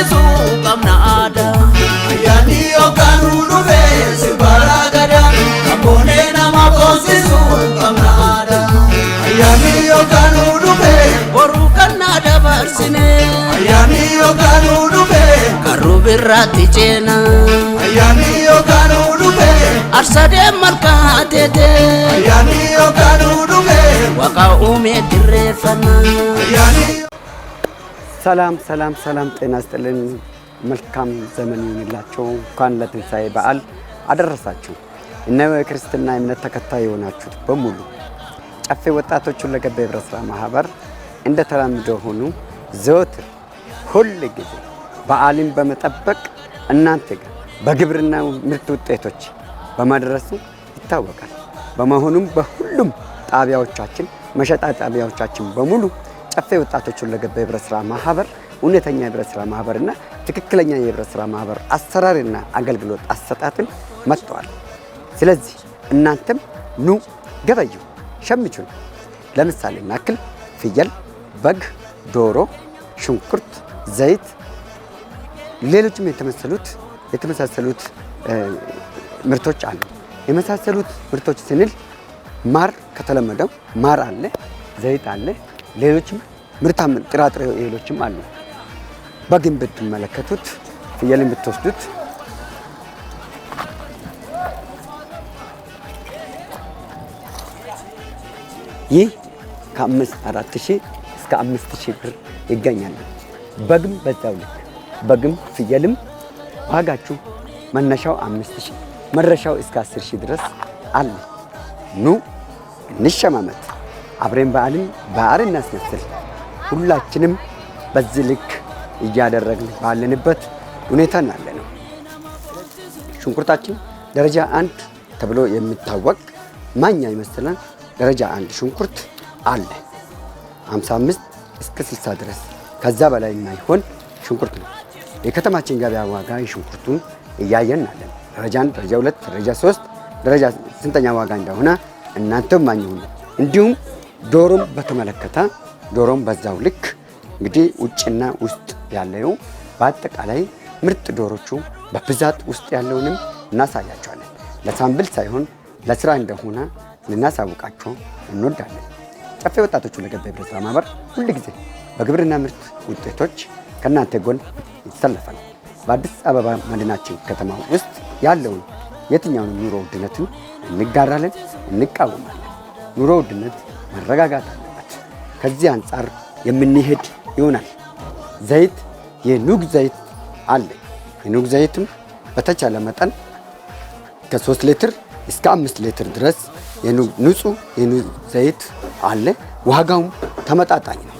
boonsisu qabna aadaa. Ayyaanni yookaan dhufe sirbara gadaa abboonee nama boonsisu qabna aadaa. Ayyaanni yookaan dhufe boruu kannaa dabarsine. Ayyaanni yookaan dhufe karuu birraatti ceena. Ayyaanni yookaan dhufe arsadee malkaa teete. Ayyaanni yookaan dhufe waaqa uumee dirreeffannaa. Ayyaanni ሰላም ሰላም ሰላም ጤና ይስጥልን መልካም ዘመን ይሁንላችሁ እንኳን ለትንሳኤ በዓል አደረሳችሁ እነሆ የክርስትና እምነት ተከታይ የሆናችሁት በሙሉ ጨፌ ወጣቶች ሁለገብ ህብረት ሥራ ማህበር እንደተለመደው ሆኖ ዘወትር ሁሉ ጊዜ በዓልን በመጠበቅ እናንተ ጋር በግብርና ምርት ውጤቶች በማድረሱ ይታወቃል በመሆኑም በሁሉም ጣቢያዎቻችን መሸጣ ጣቢያዎቻችን በሙሉ ጨፌ ወጣቶች ሁለገብ ህብረት ሥራ ማህበር እውነተኛ ህብረት ሥራ ማህበርና ትክክለኛ የህብረት ሥራ ማህበር አሰራርና አገልግሎት አሰጣጥን መጥቷል። ስለዚህ እናንተም ኑ ገበዩ ሸምቹ። ለምሳሌ ማክል ፍየል፣ በግ፣ ዶሮ፣ ሽንኩርት፣ ዘይት ሌሎችም የተመሳሰሉት ምርቶች አሉ። የመሳሰሉት ምርቶች ስንል ማር ከተለመደው ማር አለ፣ ዘይት አለ ሌሎችም ምርታም ጥራጥሬ እህሎችም አሉ። በግን ብትመለከቱት ፍየልን ብትወስዱት ይህ ከ4,000 እስከ 5,000 ብር ይገኛል። በግም በዛው ልክ በግም ፍየልም ዋጋችሁ መነሻው 5,000 መድረሻው እስከ 10,000 ድረስ አለ። ኑ እንሸማመት አብረን በዓልን እናስመስል። ሁላችንም በዚህ ልክ እያደረግን ባለንበት ሁኔታ ነው። ሽንኩርታችን ደረጃ 1 ተብሎ የሚታወቅ ማኛ ይመስላል። ደረጃ 1 ሽንኩርት አለ 55 እስከ 60 ድረስ ከዛ በላይ የማይሆን ሽንኩርት ነው። የከተማችን ገበያ ዋጋ ሽንኩርቱን እያየን አለን። ደረጃ 1 ደረጃ 2 ደረጃ 3 ደረጃ ስንተኛ ዋጋ እንደሆነ እናንተም ማኝ ሁኑ። እንዲሁም ዶሮም በተመለከተ ዶሮም በዛው ልክ እንግዲህ ውጭና ውስጥ ያለው በአጠቃላይ ምርጥ ዶሮቹ በብዛት ውስጥ ያለውንም እናሳያቸዋለን። ለሳምብል ሳይሆን ለስራ እንደሆነ ልናሳውቃቸው እንወዳለን። ጨፌ ወጣቶች ሁለገብ ህብረት ሥራ ማህበር ሁሉ ጊዜ በግብርና ምርት ውጤቶች ከናንተ ጎን ይሰለፋል። በአዲስ አበባ መዲናችን ከተማ ውስጥ ያለውን የትኛውን ኑሮ ውድነትን እንጋራለን፣ እንቃወማለን። ኑሮ ውድነት መረጋጋት አለበት። ከዚህ አንፃር የምንሄድ ይሆናል። ዘይት የኑግ ዘይት አለ። የኑግ ዘይትም በተቻለ መጠን ከ3 ሊትር እስከ 5 ሊትር ድረስ ንጹህ የኑግ ዘይት አለ። ዋጋውም ተመጣጣኝ ነው።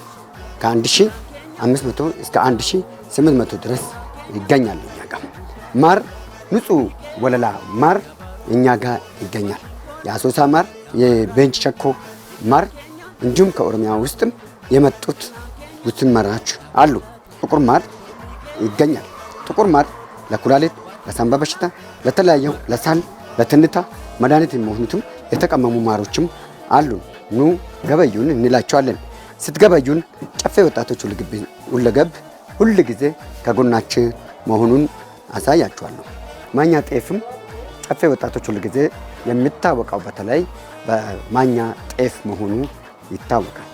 ከ1,500 እስከ 1,800 ድረስ ይገኛል እኛ ጋር። ማር ንጹህ ወለላ ማር እኛ ጋር ይገኛል። የአሶሳ ማር፣ የቤንች ሸኮ ማር እንዲሁም ከኦሮሚያ ውስጥም የመጡት ውስን ማሮች አሉ። ጥቁር ማር ይገኛል። ጥቁር ማር ለኩላሊት፣ ለሳንባ በሽታ፣ ለተለያየው ለሳል፣ ለትንታ መድኃኒት የሚሆኑትም የተቀመሙ ማሮችም አሉ። ኑ ገበዩን እንላቸዋለን። ስትገበዩን ጨፌ ወጣቶች ሁለገብ ሁሉ ጊዜ ከጎናችን መሆኑን አሳያችኋለሁ። ማኛ ጤፍም ጨፌ ወጣቶች ሁሉ ጊዜ የሚታወቀው በተለይ በማኛ ጤፍ መሆኑ ይታወቃል።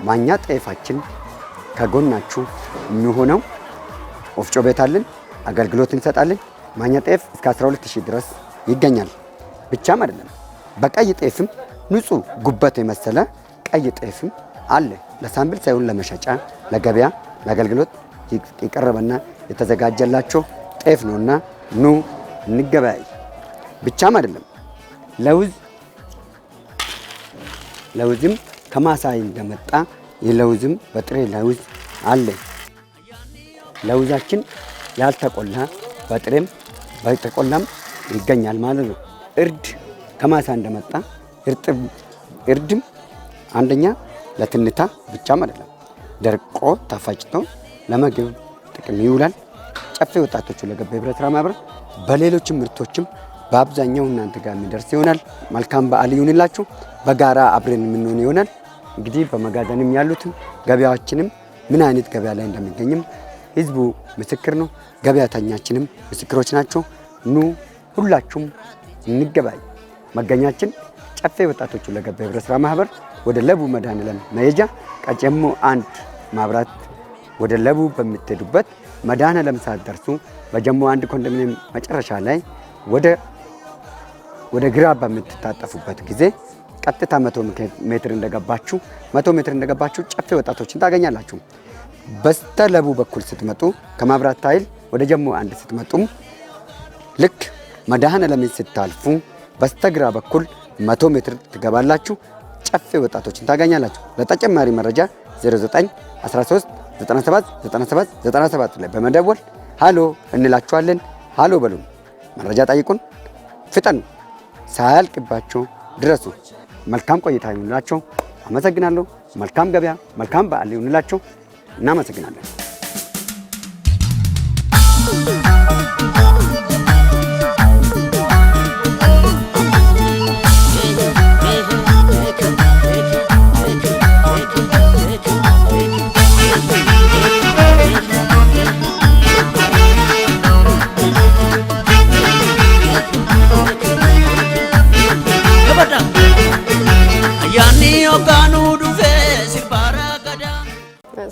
ማኛ ጤፋችን ከጎናችሁ የሚሆነው ወፍጮ ቤት አለን፣ አገልግሎት እንሰጣለን። ማኛ ጤፍ እስከ 12,000 ድረስ ይገኛል። ብቻም አይደለም በቀይ ጤፍም ንጹህ ጉበት የመሰለ ቀይ ጤፍም አለ። ለሳምብል ሳይሆን ለመሸጫ ለገበያ ለአገልግሎት የቀረበና የተዘጋጀላቸው ጤፍ ነውና ኑ እንገበያይ። ብቻም አይደለም ለውዝም ከማሳይ እንደመጣ የለውዝም በጥሬ ለውዝ አለ። ለውዛችን ያልተቆላ በጥሬም በተቆላም ይገኛል ማለት ነው። እርድ ከማሳ እንደመጣ እርድም አንደኛ ለትንታ ብቻም አይደለም ደርቆ ተፈጭቶ ለምግብ ጥቅም ይውላል። ጨፌ ወጣቶች ሁለገብ ህብረት ሥራ ማህበር በሌሎችም ምርቶችም በአብዛኛው እናንተ ጋር የሚደርስ ይሆናል። መልካም በዓል ይሁንላችሁ። በጋራ አብረን የምንሆን ይሆናል። እንግዲህ በመጋዘንም ያሉትን ገበያዎችንም ምን አይነት ገበያ ላይ እንደሚገኝም ህዝቡ ምስክር ነው፣ ገበያተኛችንም ምስክሮች ናቸው። ኑ ሁላችሁም እንገባይ። መገኛችን ጨፌ ወጣቶች ሁለገብ ህብረት ስራ ማህበር ወደ ለቡ መድኃኔዓለም መሄጃ ቀጨሞ አንድ ማብራት ወደ ለቡ በምትሄዱበት መድኃኔዓለም ሳትደርሱ በጀሞ አንድ ኮንዶሚኒየም መጨረሻ ላይ ወደ ግራ በምትታጠፉበት ጊዜ ቀጥታ 100 ሜትር እንደገባችሁ ጨፌ ወጣቶችን ታገኛላችሁ። በስተለቡ በኩል ስትመጡ ከማብራት ኃይል ወደ ጀሞ አንድ ስትመጡም ልክ መድኃኔዓለም ስታልፉ በስተግራ በኩል 100 ሜትር ትገባላችሁ። ጨፌ ወጣቶችን ታገኛላችሁ። ለተጨማሪ መረጃ 09 13 97 97 97 ላይ በመደወል ሃሎ እንላችኋለን። ሃሎ በሉን፣ መረጃ ጠይቁን፣ ፍጠኑ፣ ሳያልቅባችሁ ድረሱ። መልካም ቆይታ ይሁንላችሁ። አመሰግናለሁ። መልካም ገበያ፣ መልካም በዓል ይሁንላችሁ። እናመሰግናለን።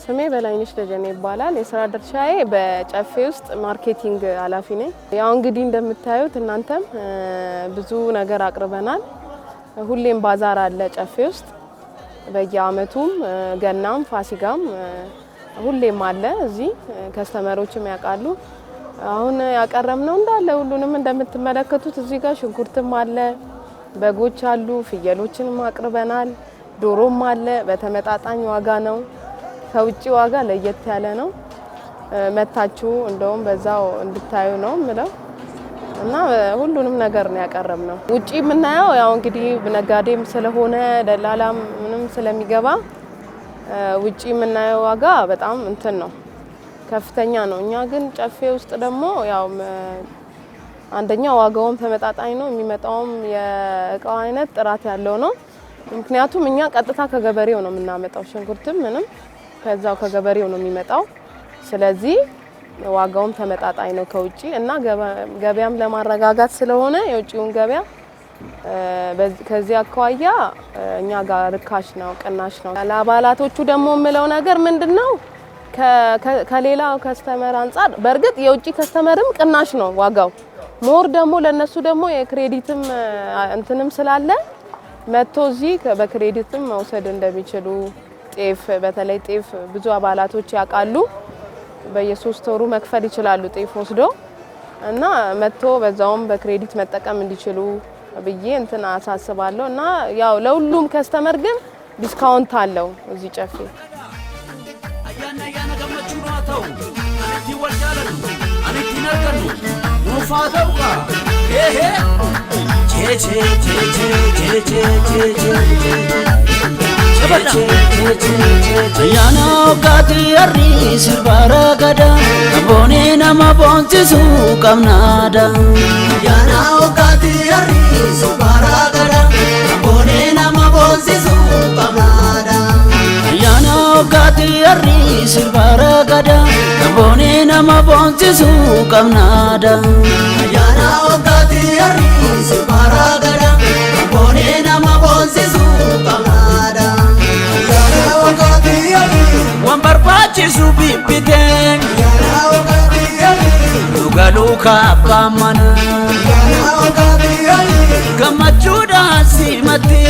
ስሜ በላይነሽ ደጀኔ ይባላል። የስራ ድርሻዬ በጨፌ ውስጥ ማርኬቲንግ ኃላፊ ነኝ። ያው እንግዲህ እንደምታዩት እናንተም ብዙ ነገር አቅርበናል። ሁሌም ባዛር አለ ጨፌ ውስጥ በየአመቱም ገናም ፋሲጋም ሁሌም አለ። እዚህ ከስተመሮችም ያውቃሉ። አሁን ያቀረብነው እንዳለ ሁሉንም እንደምትመለከቱት እዚህ ጋር ሽንኩርትም አለ፣ በጎች አሉ፣ ፍየሎችንም አቅርበናል። ዶሮም አለ። በተመጣጣኝ ዋጋ ነው። ከውጪ ዋጋ ለየት ያለ ነው። መታችሁ እንደውም በዛው እንድታዩ ነው ምለው እና ሁሉንም ነገር ነው ያቀረብነው። ውጪ የምናየው ያው እንግዲህ ነጋዴም ስለሆነ ደላላም ምንም ስለሚገባ ውጪ የምናየው ዋጋ በጣም እንትን ነው፣ ከፍተኛ ነው። እኛ ግን ጨፌ ውስጥ ደግሞ ያው አንደኛ ዋጋውም ተመጣጣኝ ነው፣ የሚመጣውም የእቃው አይነት ጥራት ያለው ነው። ምክንያቱም እኛ ቀጥታ ከገበሬው ነው የምናመጣው፣ ሽንኩርትም ምንም ከዛው ከገበሬው ነው የሚመጣው። ስለዚህ ዋጋውም ተመጣጣኝ ነው ከውጪ እና ገበያም ለማረጋጋት ስለሆነ የውጪውን ገበያ ከዚህ አኳያ እኛ ጋር ርካሽ ነው፣ ቅናሽ ነው። ለአባላቶቹ ደግሞ የምለው ነገር ምንድነው ከሌላው ከስተመር አንፃር በእርግጥ የውጪ ከስተመርም ቅናሽ ነው ዋጋው። ሞር ደግሞ ለነሱ ደግሞ የክሬዲትም እንትንም ስላለ መጥቶ እዚህ በክሬዲትም መውሰድ እንደሚችሉ ጤፍ በተለይ ጤፍ ብዙ አባላቶች ያውቃሉ። በየ3 ወሩ መክፈል ይችላሉ ጤፍ ወስዶ እና መጥቶ በዛውም በክሬዲት መጠቀም እንዲችሉ ብዬ እንትን አሳስባለሁ። እና ያው ለሁሉም ከስተመር ግን ዲስካውንት አለው እዚህ ጨፌ። Ayana ogati arri sirbara gada abone nama bonsisu kamnada. Ayana ogati arri sirbara gada abone nama bonsisu kamnada. Ayana ogati arri sirbara gada abone nama bonsisu kamnada. Ayana ogati arri sirbara gada abone nama bonsisu kamnada. Wambarbachisu bibbiten lugaluka abbamana gammachuudhaan simatti